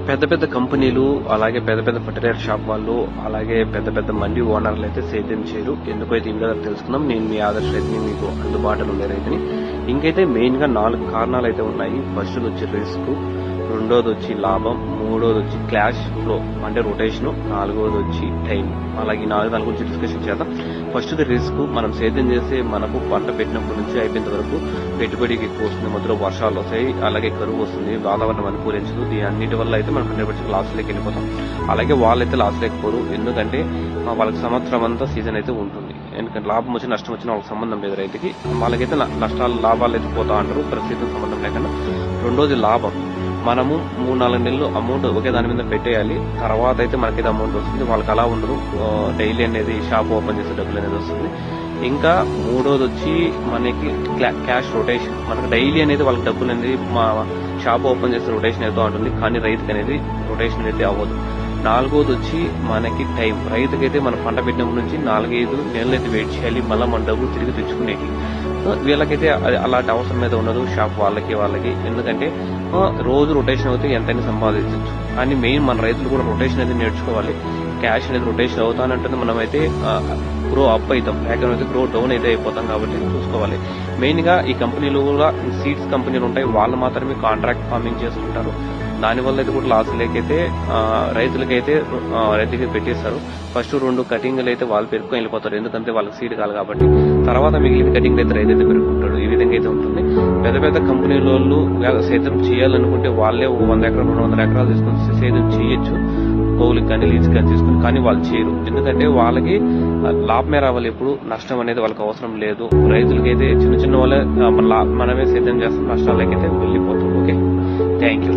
పెద్ద పెద్ద కంపెనీలు అలాగే పెద్ద పెద్ద ఫర్టిలైజర్ షాప్ వాళ్ళు అలాగే పెద్ద పెద్ద మండి ఓనర్లు అయితే సేద్యం చేయరు. ఎందుకైతే ఈ వీడియో తెలుసుకుందాం. నేను మీ ఆదర్శ రైతుని, మీకు అందుబాటులో ఉండే రైతుని. ఇంకైతే మెయిన్ గా 4 కారణాలు అయితే ఉన్నాయి. ఫస్ట్ వచ్చి రిస్క్, రెండోది వచ్చి లాభం, మూడోది వచ్చి క్లాష్ ఫ్లో అంటే రొటేషన్, నాలుగోది వచ్చి టైం. అలాగే ఈ 4 దాని గురించి డిస్కషన్ చేద్దాం. First risk. మనం సేద్యం చేసి మనకు పంట పెట్టినప్పటి నుంచి అయిపోయేంత వరకు పెట్టుబడికి ఎక్కువ వస్తుంది, మధ్యలో వర్షాలు వస్తాయి, అలాగే కరువు వస్తుంది, వాతావరణం అనుకూలించదు. దీని అన్నిటి వల్ల అయితే మనం 100% లాస్లోకి వెళ్ళిపోతాం. అలాగే వాళ్ళైతే లాస్ లేకపోరు, ఎందుకంటే వాళ్ళకి సంవత్సరం అంతా సీజన్ అయితే ఉంటుంది. ఎందుకంటే లాభం వచ్చి నష్టం వచ్చిన వాళ్ళకి సంబంధం లేదు రైతుకి. వాళ్ళకైతే నష్టాలు లాభాలు అయితే పోతా అంటారు, పరిస్థితితో సంబంధం లేకుండా. రెండోది లాభం. మనము 3-4 నెలలు అమౌంట్ ఒకే దాని మీద పెట్టేయాలి, తర్వాత అయితే మనకైతే అమౌంట్ వస్తుంది. వాళ్ళకి అలా ఉండదు, డైలీ అనేది షాప్ ఓపెన్ చేసే డబ్బులు అనేది వస్తుంది. ఇంకా మూడోది వచ్చి మనకి క్యాష్ రొటేషన్. మనకు డైలీ అనేది వాళ్ళకి డబ్బులు అనేది మా షాప్ ఓపెన్ చేసే రొటేషన్ అయితే ఉంటుంది, కానీ రైతుకి అనేది రొటేషన్ అయితే అవ్వదు. నాలుగోది వచ్చి మనకి టైం. రైతుకైతే మన పంట పెట్టినప్పటి నుంచి 4-5 నెలలు అయితే వెయిట్ చేయాలి, మళ్ళీ మన డబ్బులు తిరిగి తెచ్చుకునేకి. వీళ్ళకైతే అలాంటి అవసరం అయితే ఉండదు షాప్ వాళ్ళకి. ఎందుకంటే రోజు రొటేషన్ అయితే ఎంతైనా సంపాదించవచ్చు. కానీ మెయిన్ మన రైతులు కూడా రొటేషన్ అనేది నేర్చుకోవాలి. క్యాష్ అనేది రొటేషన్ అవుతానంటే మనమైతే గ్రో అప్ అవుతాం, లేకపోతే గ్రో డౌన్ అయితే అయిపోతాం. కాబట్టి చూసుకోవాలి. మెయిన్ గా ఈ కంపెనీలు కూడా సీడ్స్ కంపెనీలు ఉంటాయి, వాళ్ళు మాత్రమే కాంట్రాక్ట్ ఫార్మింగ్ చేసుకుంటారు. దానివల్ల అయితే కూడా లాస్ లేకైతే రైతుకి పెట్టేస్తారు. ఫస్ట్ 2 కటింగ్లు అయితే వాళ్ళు పెరుక్కొని వెళ్ళిపోతారు, ఎందుకంటే వాళ్ళకి సీడ్ కాదు కాబట్టి. తర్వాత మిగిలిన కటింగ్ అయితే రైతు అయితే పెరుగుకుంటాడు. ఈ విధంగా అయితే ఉంటుంది. పెద్ద పెద్ద కంపెనీల వాళ్ళు సేద్యం చేయాలనుకుంటే వాళ్ళే 100 ఎకరాలు 200 ఎకరాలు తీసుకొని సేద్యం చేయొచ్చు, కౌలుకి కానీ లీజుకి కానీ తీసుకుని. కానీ వాళ్ళు చేయరు, ఎందుకంటే వాళ్ళకి లాభమే రావాలి, ఎప్పుడు నష్టం అనేది వాళ్ళకి అవసరం లేదు. రైతులకైతే చిన్న వాళ్ళే మనమే సేద్యం చేస్తాం, నష్టాలకైతే వెళ్ళిపోతాం. Okay, thank you.